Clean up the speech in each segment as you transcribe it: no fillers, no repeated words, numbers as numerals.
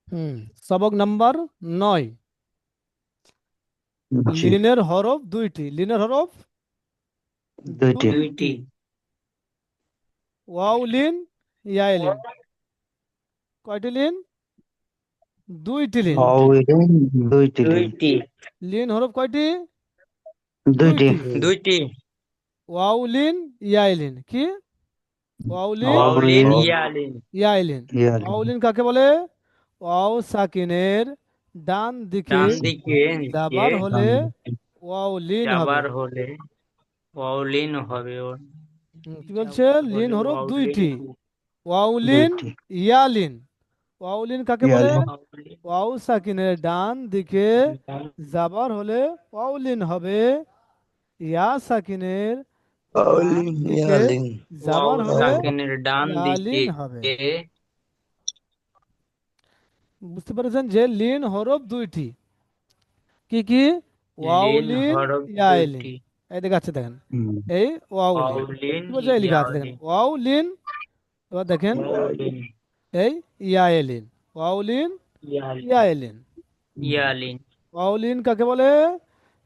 হুম। সবক নাম্বার 9। জি। লিনের হরফ দুইটি। লিনের হরফ দুইটি। দুইটি। ওয়াও লিন, ইয়া লিন। কয়টি লিন? দুইটি লিন। অউলিন দুইটি লিন। দুইটি। লিন হরফ কয়টি? দুইটি। দুইটি। দুইটি। ওয়াও লিন, ইয়া লিন। কি? ওয়াও লিন, অউলিন অউলিন ইয়ালিন। ইয়া লিন। ইয়ালিন। ওয়াও লিন কাকে বলে? ওয়াও সাকিনের ডান দিকে ডান দিকে নিচে যাবার হলে ওয়াও লিন হবে। যাবার হলে অউলিন হবে ওর। কি বলছে? যাবার লিন হলে হরফ অউলিন দুইটি। ওয়াও লিন, দুইটি। ইয়া লিন। ওয়াও লিন কাকে বলে? ইয়ালিন। অউলিন। ওয়াও সাকিনের ডান দিকে যাবার হলে ওয়াও লিন হবে। ইয়া সাকিনের ডান অউলিন দিকে ইয়ালিন। ওয়াও যাবার হলে সাকিনের ডান ইয়া দিকে লিন হবে। বুঝতে পেরেছেন যে লিন হরফ দুইটি। কি কি? ওয়াও লিন লিন, হরফ ইয়া লিন। দুইটি। এই দেখাচ্ছে দেখেন। হুম। এই ওয়াও লিন। অউলিন কি বলছে? এই লেখা আছে দেখেন, ইয়ালিন। ওয়াও লিন। এবার দেখেন অউলিন এই ইয়া লিন। ওয়াও লিন, ইয়ালিন। ইয়া লিন। ইয়ালিন। ওয়াও লিন কাকে বলে?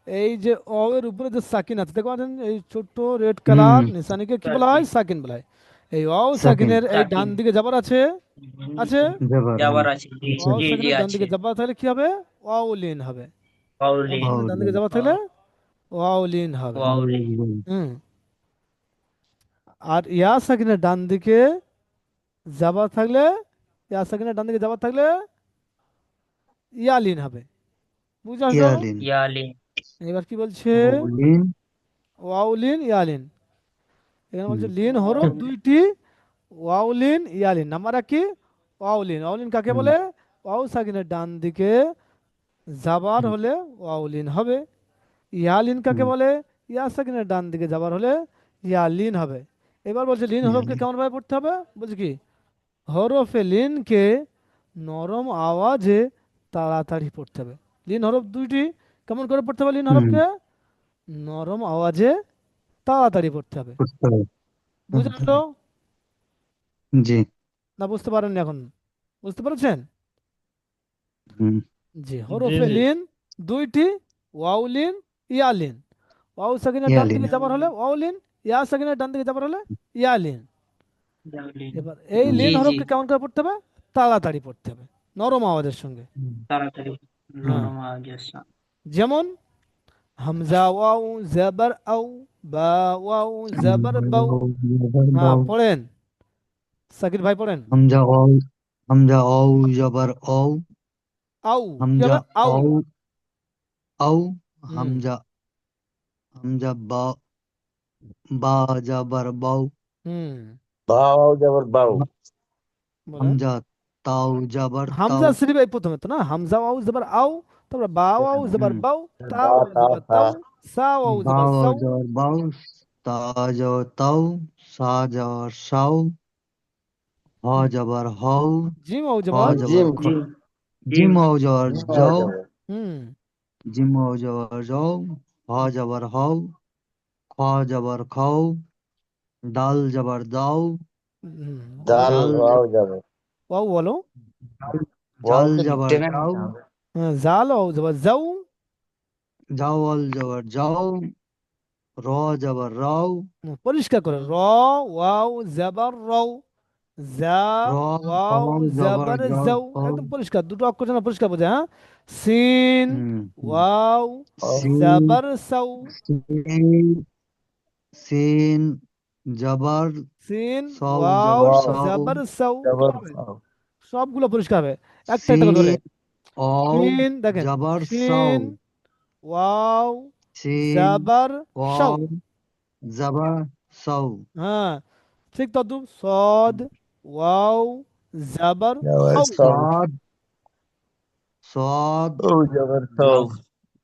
এই যে ওয়াও এর উপরে যে সাকিন আছে দেখতে পাচ্ছেন, এই ছোট্ট রেড হুম। কালার নিশানিকে কি বলা হয়? সাকিন। সাকিন বলা হয়। এই ওয়াও সেকেন্ড। সাকিনের এই ডান সাকিন। দিকে যাবার আছে। আছে। জবর। যাবার আছে, জি ওয়াও জি জি সাকিনের ডান আছে। দিকে যাবার থাকলে কি হবে? ওয়াও লিন হবে। ওয়াও অউলিন। সাকিনের ডান দিকে অউলিন। যাবার থাকলে ওয়াও লিন হবে। অউলিন। অউলিন। হুম। আর ইয়া সাকিনের ডান দিকে যাবার থাকলে, ইয়া সাকিনের ডান দিকে যাবার থাকলে ইয়া লিন হবে। বুঝে আসলো? ইয়ালিন। ইয়ালিন। এবার কি বলছে? অউলিন। ওয়াও লিন, ইয়া লিন। এখানে হুম। বলছে লিন হরফ দুইটি। ওয়াও লিন, ইয়া লিন। নাম্বার এক কি? ওয়াও লিন। ওয়াও লিন কাকে হুম। বলে? ওয়াও সাকিনের ডান দিকে যাবার হুম। হলে ওয়াও লিন হবে। ইয়া লিন কাকে হুম। বলে? ইয়া সাকিনের ডান দিকে যাবার হলে ইয়া লিন হবে। এবার বলছে লিন হরফকে ইয়ালিন। কেমন ভাবে পড়তে হবে? বলছে কি? হরফে লিনকে নরম আওয়াজে তাড়াতাড়ি পড়তে হবে। লিন হরফ দুইটি। কেমন করে পড়তে হবে লিন হুম। হরফকে? নরম আওয়াজে তাড়াতাড়ি পড়তে হবে। বুঝতে হবে। বুঝে আসলো? জি। না বুঝতে পারেননি এখন? বুঝতে পেরেছেন? হুম। জি। জি হরফে জি। লিন দুইটি। ওয়াও লিন, ইয়া লিন। ওয়াও সাকিনের ডান ইয়ালিন। দিকে যাবার হলে ওয়াও লিন, ইয়া সাকিনের ডান দিকে যাবার হলে ইয়া লিন। ইয়ালিন। এবার এই হুম। জি লিন জি। হরফকে কেমন করে পড়তে হবে? তাড়াতাড়ি পড়তে হবে, নরম আওয়াজের সঙ্গে। তাড়াতাড়ি। হুম। হ্যাঁ। নরম আওয়াজের সাথে। যেমন হামজা ওয়াও জাবার আও, বা ওয়াও জাবার বাও। হ্যাঁ পড়েন, সাকির ভাই পড়েন। হামজা অউ। হামজা অউ জবর অউ। আউ। কি হামজা হবে? আউ। অউ। অউ। হুম। হামজা। হামজা বা। বা জবর বাউ। হুম। বাও যাবার বাউ। বলেন। হামজা তাও জবর তাও। হামজা সিরিফ এই প্রথমে তো না, হামজা ওয়াও জবর আও, তারপরে বা ওয়াও জবর হুম। বাও, তা বা ওয়াও তা জবর তা। তাও, সা ওয়াও জবর বাও সাও। জবর বাউ। তা জবর তাও। সা জবর সাও। হ হুম। জবর হও। জিম ওয়াও খ জবর। জবর জিম খ। জিম। জিম। জিম ও জবর জিম বাও যাও। যাবে। হুম। জিম ও জবর যাও। হ জবর হও। খ জবর খাও। ডাল জবর দাও। ওয়াও। দাল জাল। ওয়াও যাবে। ওয়াও বলো। জাল ওয়াওকে জবর টেনে জাও। নিতে হবে। হ্যাঁ, জাল ওয়াও জবর যাও। জাওয়াল জবর যাও। র জবর রাও। পরিষ্কার করে র ওয়াও জবর রও, যা র ওয়াও ফাও জবর জবর যাও যাও। ফাও। একদম পরিষ্কার, দুটো অক্ষর যেন পরিষ্কার বোঝে। হ্যাঁ। সিন হুম। হুম। ওয়াও সিন। জবর সাউ। সিন। সিন জবর সিন সাউ ওয়াও জবর ওয়াও সাউ। জবর সাউ। যাবার হবে সাউ। সবগুলো পরিষ্কার হবে, একটা একটা করে ধরে। সিন অও শিন দেখেন, জবর সাউ। শিন ওয়াও সিন জবর সাউ। ওয়াও জবর সাউ। হ্যাঁ, ঠিক তদ্রুপ সদ ওয়াও জবর যাবার খাও। সাউ। সাদ। সাদ ও যাবার সাউ।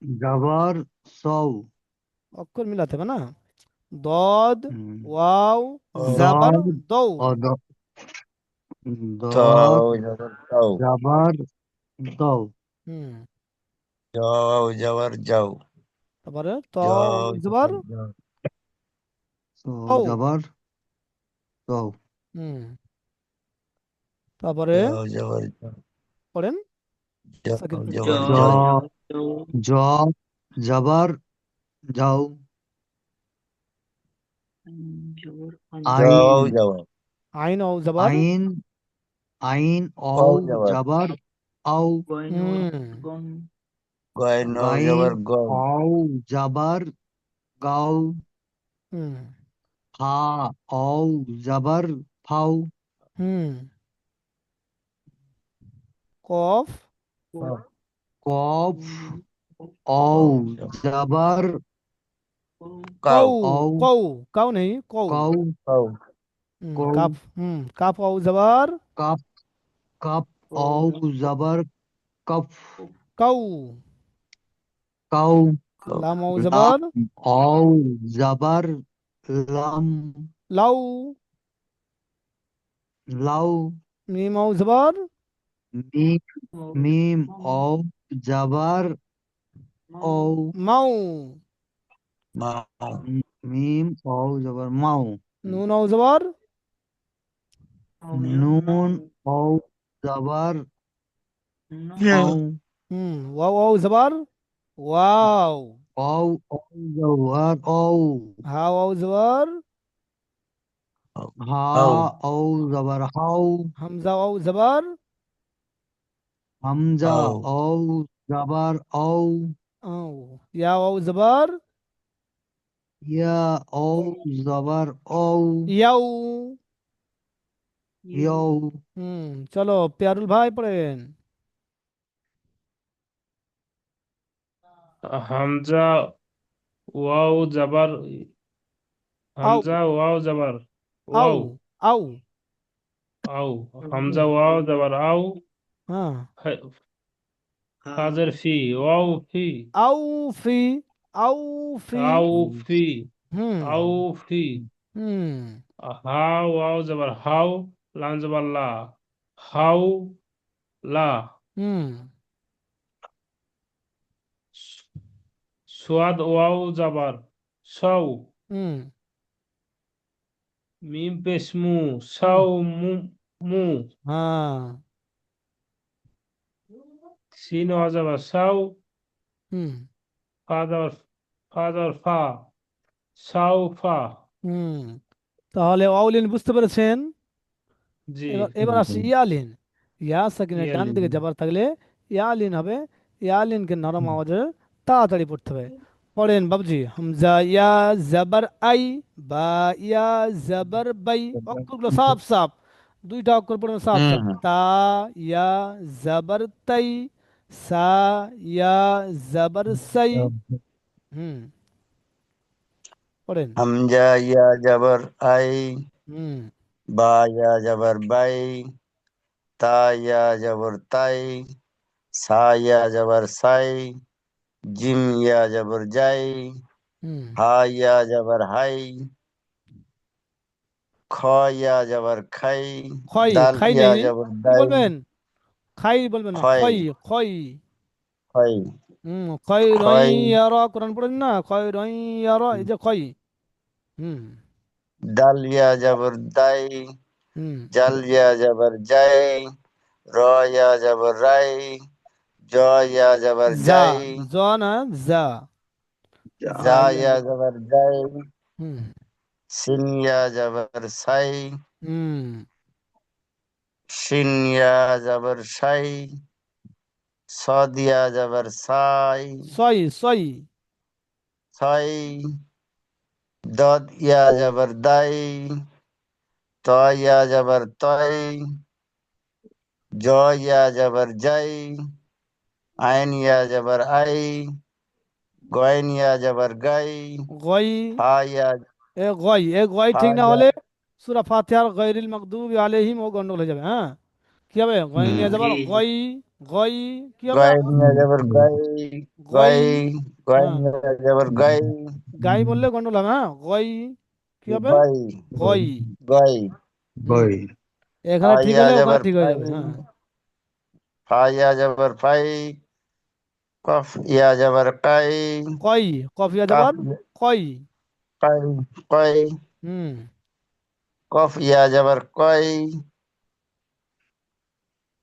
জবর সাউ। অক্ষর মিলাতে হবে না। দদ হুম। ওয়াও জবর দাদ দৌ। ও দাদ তাও যাবার তাও। জবর দাও। হুম। যাও যাবার যাও। তারপরে ত যাও জবর যাবার যাও। তো তৌ। জবর দাও। হুম। তারপরে যাও যাবার যাও। পড়েন। সাকিন ভাই। জবর জ জয়। জও জ জবর যাও। জবর আইন যাও জবর। আইন ও জবর। আইন আইন ও ওয়াও জবর। জবর আও। গয়ন হুম গন গয় নও গাইন জবর গম। ও জবর গাও। হুম ফা ও জবর ফাও। হুম। কফ কফ কফ ও কফ জবর। জবর কাউ কৌ। ও কৌ। কাউ নেই কৌ। কৌ কাউ কৌ। কাফ কাফ ও জবর কপ কপ ও জবর কফ। কৌ। কাউ। লাম ও লাম জবর ও জবর লাম। লাউ। লাউ। মিম ও জবর মিম মিম ও জবর ও। মাউ। মাউ মিম ও জবর মাও। নুন ও জবর নুন ও জবর ইয়াও। আও। ওয়াও ও জবর ওয়াও। ও ও জবর ও। হাও ও জবর হা হাউ ও জবর হাও। হামজা ও জবর হামজা হাউ ও জবর ও। ও ইয়া ও জবর ইয়া ও জবর ও। ইয়াউ। ইয়ৌ। চলো পেয়ারুল ভাই পড়েন। হামজা ওয়াও জাবার আউ হামজা ওয়াও জাবার আউ ওয়াও আউ। আও হামজা ওয়াও জাবার আও হ্যাঁ ফাজের ফি ওয়াও ফি আউ ফি আউ ফি। আও ফি হুম আও ফি হুম হা ওয়াও জাবার হাও লাম জাবার লা হাও লা হুম সোয়াদ ওয়াও জাবার সৌ হুম মিম পেশ মু হুম। সৌ মু মু হ্যাঁ সিন ওয়াও জাবার সাউ হুম ফা জাবার ফা সাউ ফা হুম। তাহলে অউলিন বুঝতে পেরেছেন। জি এবার এবার আসি ইয়ালিন। ইয়া সাকিনের ডান ইয়ালিন দিকে যাবার থাকলে ইয়ালিন হবে। ইয়ালিনকে নরম আওয়াজে তাড়াতাড়ি পড়তে হবে। পড়েন বাবজি। হামজা ইয়া জাবার আই বা ইয়া জাবার বাই। অক্ষরগুলো সাফ সাফ। দুইটা অক্ষর পড়বেন সাফ সাফ। হুম তা ইয়া জাবার তাই সা ইয়া জাবার সাই। হুম পড়েন। হামজা ইয়া জবর আই। হুম বা ইয়া জবর বাই। তা ইয়া জবর তাই। সা ইয়া জবর সাই। জিম ইয়া জবর যাই। হুম। হা ইয়া জবর হাই। খ ইয়া জবর খাই। খয় দাল খাই ইয়া নেই। জবর কি দাই। বলবেন? খাই বলবেন না, খয় খয় খয়। খয় খয় রই খয় ইয়ারা কোরআন পড়েন না, খয় রই ইয়ারা, এই যে খয়। হুম দাল ইয়া জবর দাই। হুম। জাল ইয়া জবর যাই। র ইয়া জবর রাই। জ ইয়া জবর যা যাই। জ না যা। জা ইয়া জবর যাই। হুম সিন ইয়া জবর সাই। হুম। শিন ইয়া জবর সাই। সদ ইয়া জবর সাই। সই সই। ছয় দদ ইয়া জবর দাই। ত ইয়া জবর তয়। জ ইয়া জবর যাই। আইন ইয়া জবর আই। গয়ন ইয়া জবর গাই। গই। ফা ইয়া এ গই ফা ঠিক না ইয়া হলে সূরা ফাতিহার গায়রিল মাগদুবি আলাইহিম ও গন্ডগোল হয়ে যাবে। হ্যাঁ কি হবে? গই নিয়ে যাবার জি জি গই। গই কি হবে গয়ন আবার? ইয়া জবর গাই। গই। গাই গয়ন হ্যাঁ ইয়া জবর গাই। গাই বললে গন্ডগোল হবে। হ্যাঁ গই কি হবে? গাই গই। গাই হুম ফা এখানে ঠিক ইয়া হলে ওখানে জবর ঠিক হয়ে ফাই। যাবে। হ্যাঁ ফা ইয়া জবর ফাই। কফ ইয়া জবর কাই। কই। কফিয়া কাফ যাবার কই। কাই কয়। হুম কফ ইয়া জবর কয়।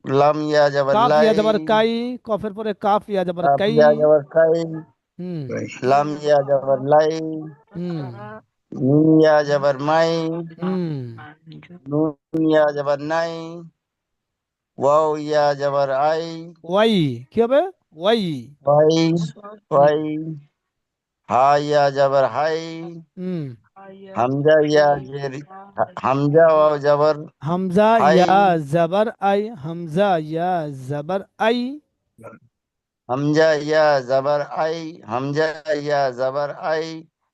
লাম ইয়া জবর কাফ লাই, ইয়া জবর কাই, কফের পরে কাফ ইয়া জবর কাফ কাই। ইয়া জবর কাই, হুম লাম ইয়া জবর লাই, হুম মিম ইয়া জবর মাই, হুম নুন ইয়া জবর নাই, ওয়াও ইয়া জবর আই, ওয়াই কি হবে? ওয়াই। ওয়াই, হুম ওয়াই, হা ইয়া জবর হাই, হুম হামজা ইয়া জের, হামজা ওয়াও জবর হামজা হাই, ইয়া জবর আই, হামজা ইয়া জবর আই। হামজা ইয়া জবর আই, হামজা ইয়া জবর আই,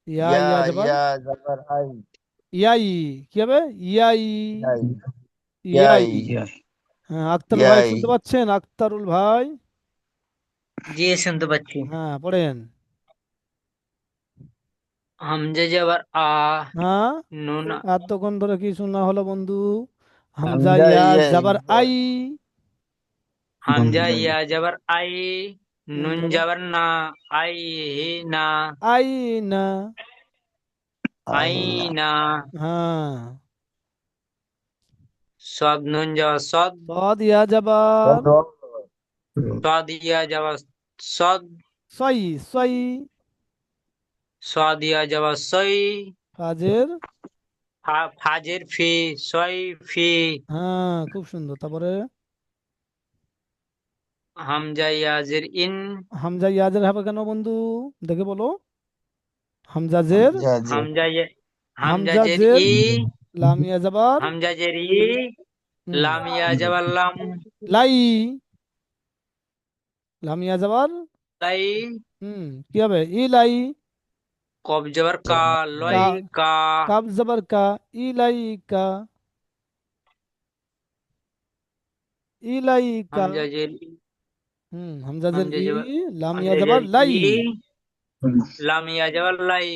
ইয়া ইয়া ইয়া জবর ইয়া জবর আই, ইয়াই কি হবে? ইয়াই। ইয়াই, ইয়াই। ইয়া হ্যাঁ, আক্তার ভাই ইয়াই, শুনতে পাচ্ছেন? আক্তারুল ভাই, জি শুনতে পাচ্ছি। হ্যাঁ পড়েন। হামজা জবর আ, হ্যাঁ, নুন এতক্ষণ ধরে কি শোনা হলো বন্ধু? হামজা হামজা ইয়া ইয়া জবর আই, হামজা ইয়া জবর আই, নুন নুন জবর জবর না, আই হি না, আই না। আই আইনা, না, হ্যাঁ, সদ নুন জবর সদ, সদ ইয়া জবর সদ ইয়া জবর সদ, সই, সই। সদ ইয়া জবর সই, ফাজের, ফাজের ফি, সই ফি, হ্যাঁ খুব সুন্দর। তারপরে হামজা ইয়াজের ইন, হামজা ইয়াজের হবে কেন বন্ধু? দেখে বলো। হামজা জের, হামজা জের, হামজা হামজা হামজা জের জের ই, লাম ইয়া জবর হামজা জের ই, হুম লাম ইয়া জবর লাম, লাই, লাম ইয়া জবর লাই, কি হবে? ই লাই। কব জবর কা, লই কা, কা, কাব জবর কা, ই লাই কা, ই লাই কা। হামজা জের হামজা জের হামজা ই, জবর লাম ইয়া হামজা জবর জের লাই। ই, লাম ইয়া জবর লাই,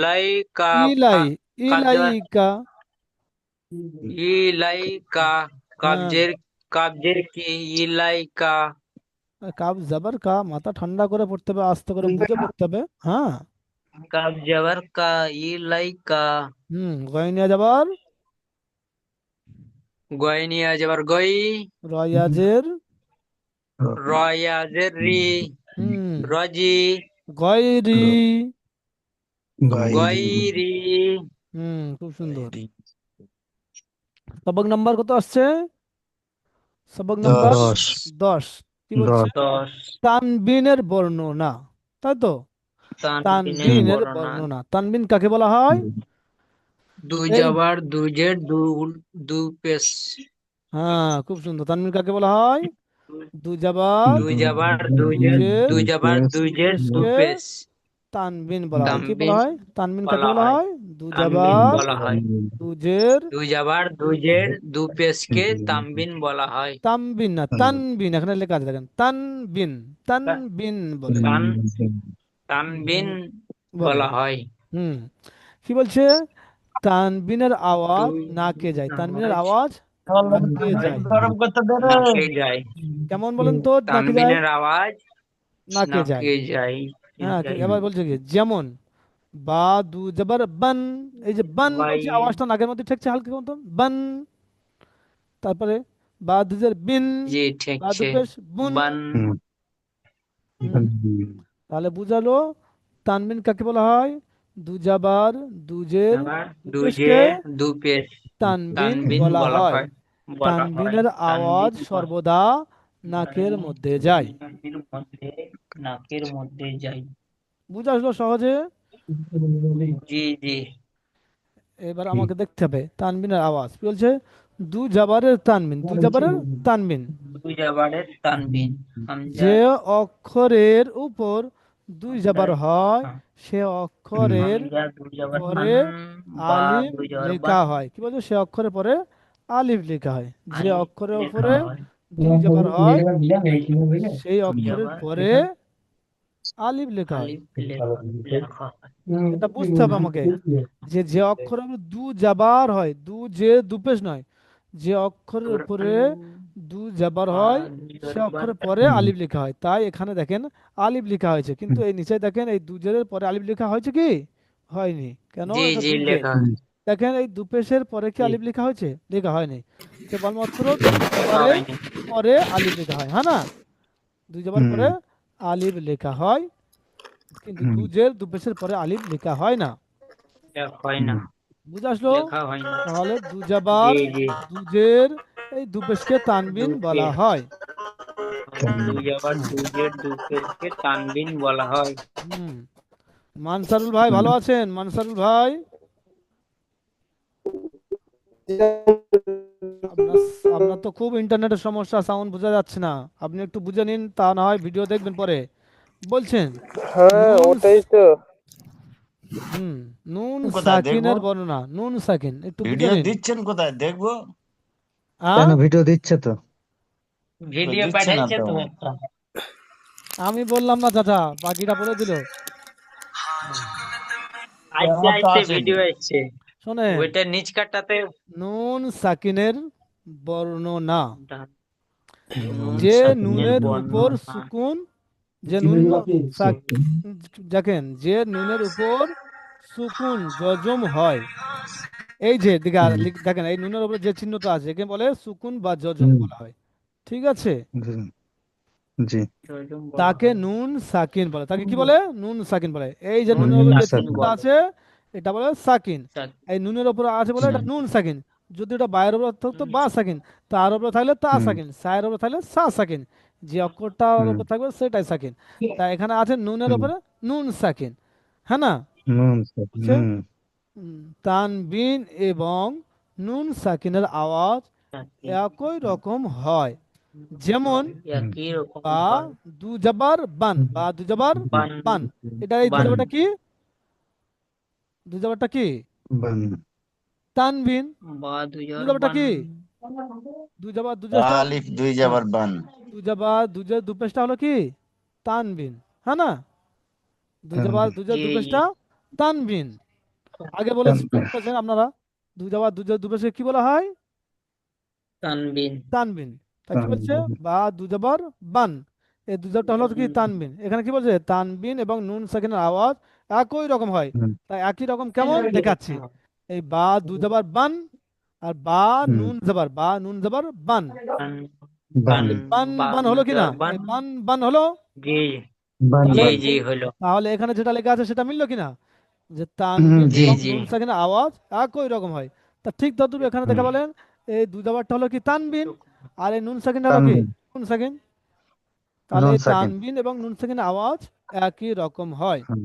লাই কা, ই লাই, ই কাব লাই জবর কা। ই লাই কা, হ্যাঁ, কাবজের কি, ই লাই কা, কাব জবর কা, মাথা ঠান্ডা করে পড়তে হবে, আস্তে করে বুঝে পড়তে হবে। হ্যাঁ। কাব জবর কা, ই লাই কা, গয় নিয়া জবর গয়নি ইয়া জবর গই, রয়াজের রয়াজের রি, হুম রজি, গয়রি। গয়রি, খুব সুন্দর। সবক নাম্বার কত আসছে? সবক নাম্বার 10 10। কি বলছে? 10, তানবিনের বর্ণনা, তাই তো? তানবিনের তানবিনের বর্ণনা, বর্ণনা। তানবিন কাকে বলা হয়? দু এই, জবর দু জের দু পেশ, হ্যাঁ খুব সুন্দর। তানবিন কাকে বলা হয়? দু জাবার দু জবর দু দু জের জের দু জবর দু দু জের দু পেশকে পেশ, তানবিন বলা হয়। কি বলা তানবিন হয়? তানবিন কাকে বলা বলা হয়, হয়? দু তানবিন জাবার বলা হয়, দু জের দু জবর দু জের দু পেশকে তানবিন বলা হয়। তানবিন না তানবিন, এখানে লেখা আছে দেখেন, তানবিন, তানবিন বলে তান তানবিন বলে। বলা হয়। হুম কি বলছে? তানবিনের দু আওয়াজ নাকে যায়, তানবিনের আওয়াজ নাকে যায়। নাকে যায়, কেমন বলেন তো? নাকে যায়, তানবিনের আওয়াজ নাকে যায়। নাকে যায়, হ্যাঁ যায়। এবার বলছে কি, যেমন বা দু জবর বান, এই যে বান বাই, বলছে, আওয়াজটা নাকের মধ্যে ঠেকছে হালকা মতন, বান। তারপরে বা দুজের বিন, যে বা দু ঠেকছে, পেশ বুন। বান, হুম তাহলে বুঝালো তানবিন কাকে বলা হয়? দু জাবার দুজের আবার দু দু যে পেশকে দু পেশ তানবিন তানবিন বলা বলা হয়। হয়, বলা হয়। তানবিনের আওয়াজ তানবিন সর্বদা নাকের মধ্যে যায়। নাকের মধ্যে, নাকের মধ্যে যায়। বুঝা আসলো সহজে? জি জি, এবার আমাকে দেখতে হবে তানবিনের আওয়াজ কি বলছে। দু জাবারের তানবিন, দু জাবারের তানবিন, দুই জবারের তানবিন, হামজা যে অক্ষরের উপর দুই হামজা জাবার হয় হ্যাঁ, সে অক্ষরের হামজা দুই জবর পরে হান, বা আলিফ দুই জবর বান, লেখা হয়। কি বলছে? সে অক্ষরের পরে আলিফ লেখা হয়। যে আলিফ অক্ষরের লেখা উপরে হয়, দুই জাবার হয় সেই দুই অক্ষরের জবর পরে আলিফ লেখা হয়। আলিফ লেখা হয়। এটা বুঝতে হবে আমাকে, যে যে অক্ষরের উপরে দু জাবার হয়, দু যে দুপেশ নয়, যে অক্ষরের জবর উপরে আন, দু জাবার বা হয় দুই সে জবর বান, অক্ষরের পরে আলিফ লেখা হয়। তাই এখানে দেখেন আলিফ লেখা হয়েছে, কিন্তু এই নিচে দেখেন এই দু জেরের পরে আলিফ লেখা হয়েছে কি? হয়নি। কেন? জি এটা জি দু জের। লেখা, দেখেন এই দুপেশের পরে কি জি আলিফ লেখা হয়েছে? লেখা হয়নি। কেবলমাত্র দু লেখা জাবারে হয়নি। পরে আলিফ লেখা হয়, হ্যাঁ না? দুই জবর পরে আলিফ লেখা হয়, কিন্তু হুম, দুজের দুপেশের পরে আলিফ লেখা হয় না। হয় না, বুঝে আসলো? লেখা হয় না। তাহলে জি দুজাবার জি, দুজের এই দুপেশকে তানবিন বলা দুপেশ, হয়। দুই আবার দুজের দুপেশকে তানবিন বলা হয়। হুম। মানসারুল ভাই ভালো আছেন? মানসারুল ভাই, আপনার আপনার তো খুব ইন্টারনেটের সমস্যা, সাউন্ড বোঝা যাচ্ছে না। আপনি একটু বুঝে নিন, তা না হয় ভিডিও দেখবেন পরে। বলছেন হ্যাঁ নুন ওটাই তো। হুম, নুন কোথায় দেখবো? সাকিনের বর্ণনা, নুন সাকিন একটু বুঝে ভিডিও নিন। দিচ্ছেন কোথায় দেখবো? হ্যাঁ, কেন ভিডিও দিচ্ছে তো? ভিডিও দিচ্ছে না পাঠাইছে তো। তো একটা। আমি বললাম না চাচা, বাকিটা বলে দিল। আইছে আমার তো আইছে, আসেনি। ভিডিও আসছে। শোনেন, ওইটা নিচ কাটাতে নুন সাকিনের বর্ণনা, নুন যে সাকিনের নুনের উপর বর্ণনা। সুকুন, যে নুন দেখেন, যে নুনের উপর সুকুন জজম হয়, এই যে দিকে দেখেন, এই নুনের উপর যে চিহ্নটা আছে একে বলে সুকুন বা জজম হুম, বলা হয়। ঠিক আছে? জি, জি, জজম বলা তাকে হয়। নুন সাকিন বলে। তাকে কি বলে? নুন সাকিন বলে। এই যে নুন নুনের উপর যে সাকিন চিহ্নটা বলে। আছে এটা বলে সাকিন। সাক- এই নুনের উপর আছে বলে এটা হুম, নুন সাকিন। যদি এটা বায়ের উপর থাকতো বা সাকিন, তার উপরে থাকলে তা হুম, সাকিন, সায়ের উপরে থাকলে সা সাকিন, যে অক্ষরটার হুম, উপর থাকবে সেটাই সাকিন। তা এখানে আছে নুনের হুম, উপরে নুন সাকিন, হ্যাঁ না? নুন, হচ্ছে হুম, তানবিন এবং নুন সাকিনের আওয়াজ সাকিন। একই রকম হয়। যেমন হুম, একই রকম বা হয়। দু জবর বান, বা দু জবর বান, বান। এটা এই দু বান, জবরটা কি? দু জবরটা কি? বান, তানবিন। বা দু দুজোর জবরটা বান। কি? দু জবর দু জবরটা, আলিফ দুই হ্যাঁ, যাবার বান। দু জবর দু জের দু পেশটা হলো কি? তানবিন, হ্যাঁ না? দু জবর তানবিন, দু জের জি দু জি, পেশটা তানবিন। আগে তানবিন, বলেছেন আপনারা, দু জবর দু জের দু পেশকে কি বলা হয়? তানবিন। তানবিন। তা কি বলছে? তানবিন, বা দু জবর বান, এই দু জবরটা হলো কি? তানবিন। এখানে কি বলছে? তানবিন এবং নুন সাকিনের আওয়াজ একই রকম হয়। হুম, তাই একই রকম কেমন দেখাচ্ছি, এই বা দু জবর বান আর বা হুম, নুন জবর, বা নুন জবর বান। বান, বান, বান, এই বান বা বান হলো কি না? দুজোর বান। এই বান বান হলো। জি বান, তাহলে জি, বান, জি হলো। তাহলে এখানে যেটা লেখা আছে সেটা মিললো কিনা, যে হুম, তানবিন জি জি, এবং জি, নুন সাকিনের আওয়াজ একই রকম হয়। তা ঠিক তদ্রুপ এখানে হুম, দেখা বলেন, এই দু জবরটা হলো কি? তানবিন। আর এই নুন সাকিনটা হলো কি? তানবিন, নুন সাকিন। তাহলে নুন এই সাকিন, তানবিন এবং নুন সাকিনের আওয়াজ একই রকম হয়। হুম,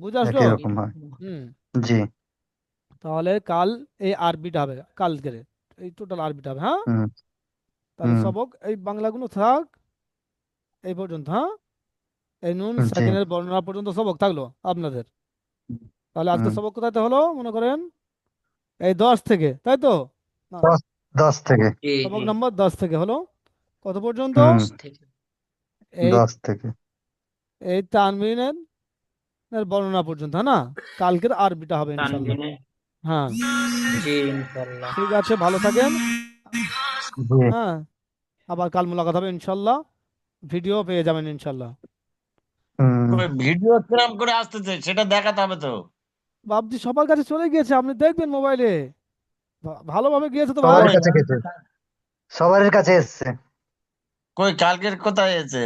বুঝে আসলো? একই রকম হয়। হুম। জি, তাহলে কাল এই আরবিটা হবে, কালকের এই টোটাল আরবিটা হবে, হ্যাঁ? হুম, তাহলে হুম, সবক এই বাংলাগুলো থাক এই পর্যন্ত, হ্যাঁ? এই নুন জি, সাকিনের বর্ণনা পর্যন্ত সবক থাকলো আপনাদের। তাহলে আজকে হুম, সবক কোথায় হলো মনে করেন? এই 10 থেকে, তাই তো? না, 10, 10 থেকে, জি সবক জি। নম্বর 10 থেকে হলো কত পর্যন্ত? হুম, থেকে এই 10 থেকে, এই তানবিনের বর্ণনা পর্যন্ত, হ্যাঁ না? কালকের আরবিটা হবে ইনশাল্লাহ। তানবিনে। হ্যাঁ, জি ইনশাল্লাহ। ঠিক আছে, ভালো থাকেন। জি, হ্যাঁ, আবার কাল মোলাকাত হবে ইনশাল্লাহ, ভিডিও পেয়ে যাবেন ইনশাল্লাহ। হুম, ওই ভিডিও কিরম করে আসতেছে সেটা দেখাতে হবে তো। ভাবছি সবার কাছে চলে গিয়েছে, আপনি দেখবেন মোবাইলে, ভালোভাবে গিয়েছে তো ভাই। সবার কাছে গেছে, সবার কাছে এসছে। কই কালকের কোথায় আছে?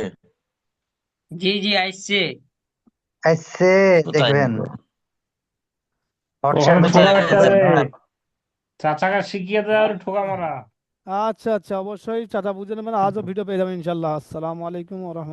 জি জি আসছে। এসছে, কোথায় দেখবেন আছে? ওখানে হোয়াটসঅ্যাপে ঠোকা কোথায় চেক মারতে আছে? করবেন। হবে, চাচাকে শিখিয়ে দেওয়া আর ঠোকা মারা। আচ্ছা আচ্ছা, অবশ্যই চাচা বুঝে নেবেন, আজও ভিডিও পেয়ে যাবেন ইনশাল্লাহ। আসসালামু আলাইকুম ওয়া রাহমাতুল্লাহ।